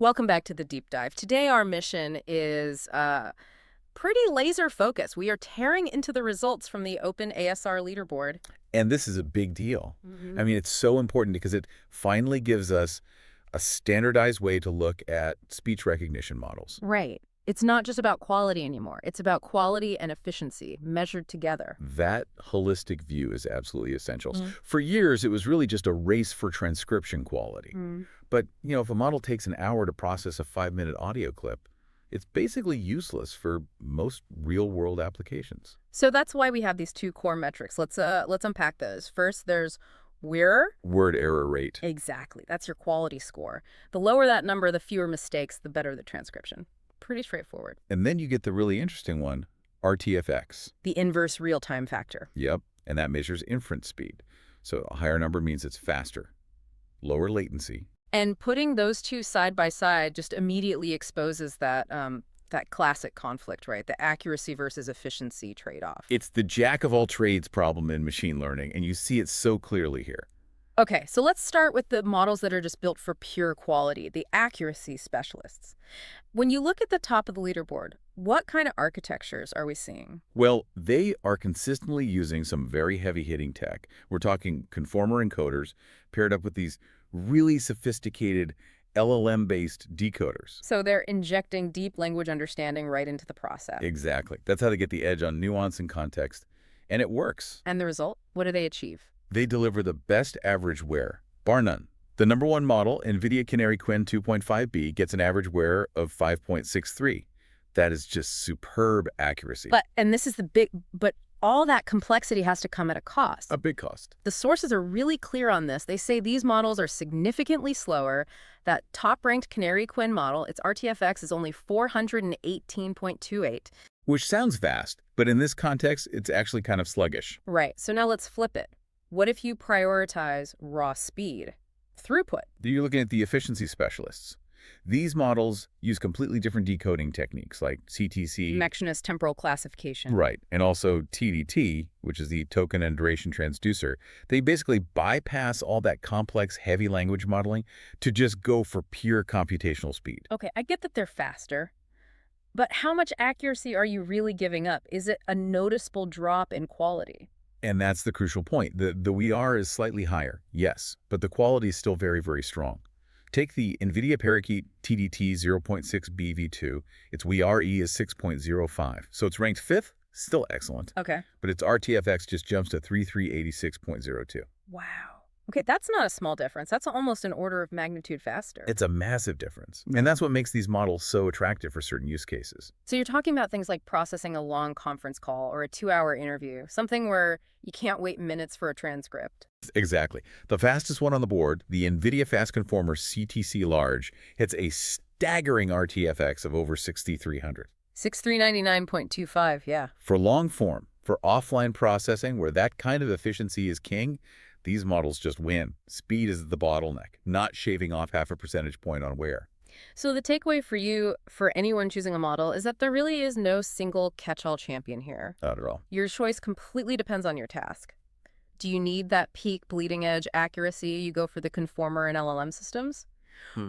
Welcome back to the deep dive. Today our mission is pretty laser focused. We are tearing into the results from the Open ASR Leaderboard. And this is a big deal. Mm-hmm. I mean, it's so important because it finally gives us a standardized way to look at speech recognition models. Right. It's not just about quality anymore. It's about quality and efficiency measured together. That holistic view is absolutely essential. Mm. For years, it was really just a race for transcription quality. But, if a model takes an hour to process a 5-minute audio clip, it's basically useless for most real-world applications. So that's why we have these two core metrics. Let's unpack those. First, there's Word error rate. Exactly. That's your quality score. The lower that number, the fewer mistakes, the better the transcription. Pretty straightforward. And then you get the really interesting one, RTFx. The inverse real-time factor. Yep, and that measures inference speed. So a higher number means it's faster, lower latency. And putting those two side by side just immediately exposes that classic conflict, right? The accuracy versus efficiency trade-off. It's the jack of all trades problem in machine learning, and you see it so clearly here. Okay, so let's start with the models that are just built for pure quality, the accuracy specialists. When you look at the top of the leaderboard, what kind of architectures are we seeing? Well, they are consistently using some very heavy-hitting tech. We're talking conformer encoders paired up with these really sophisticated LLM-based decoders. So they're injecting deep language understanding right into the process. Exactly. That's how they get the edge on nuance and context. And it works. And the result? What do they achieve? They deliver the best average wear, bar none. The number one model, NVIDIA Canary Quinn 2.5B, gets an average wear of 5.63. That is just superb accuracy. But all that complexity has to come at a cost. A big cost. The sources are really clear on this. They say these models are significantly slower. That top-ranked Canary Quinn model, its RTFx is only 418.28. Which sounds fast, but in this context, it's actually kind of sluggish. Right. So now let's flip it. What if you prioritize raw speed? Throughput. You're looking at the efficiency specialists. These models use completely different decoding techniques like CTC. Mechanist temporal classification. Right. And also TDT, which is the token and duration transducer. They basically bypass all that complex, heavy language modeling to just go for pure computational speed. Okay, I get that they're faster. But how much accuracy are you really giving up? Is it a noticeable drop in quality? And that's the crucial point. The WER is slightly higher, yes, but the quality is still very, very strong. Take the NVIDIA Parakeet TDT 0.6 BV2. Its WERE is 6.05, so it's ranked 5th, still excellent. Okay. But its RTFX just jumps to 3386.02. Wow. Okay, that's not a small difference. That's almost an order of magnitude faster. It's a massive difference. And that's what makes these models so attractive for certain use cases. So you're talking about things like processing a long conference call or a 2-hour interview, something where you can't wait minutes for a transcript. Exactly. The fastest one on the board, the NVIDIA Fast Conformer CTC Large, hits a staggering RTFX of over 6,300. 6399.25, yeah. For long form, for offline processing where that kind of efficiency is king, these models just win. Speed is the bottleneck, not shaving off half a percentage point on wear. So the takeaway for you, for anyone choosing a model, is that there really is no single catch-all champion here. Not at all. Your choice completely depends on your task. Do you need that peak bleeding-edge accuracy? You go for the conformer and LLM systems?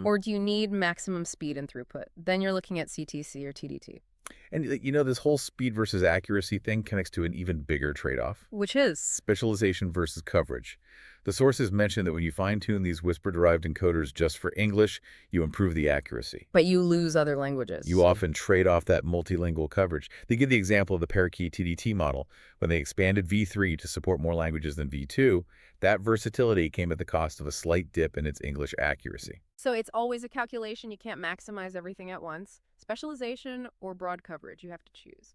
Or do you need maximum speed and throughput? Then you're looking at CTC or TDT. And this whole speed versus accuracy thing connects to an even bigger trade-off. Which is? Specialization versus coverage. The sources mention that when you fine-tune these Whisper-derived encoders just for English, you improve the accuracy. But you lose other languages. You often trade off that multilingual coverage. They give the example of the Parakeet TDT model. When they expanded V3 to support more languages than V2, that versatility came at the cost of a slight dip in its English accuracy. So it's always a calculation. You can't maximize everything at once. Specialization or broad coverage, you have to choose.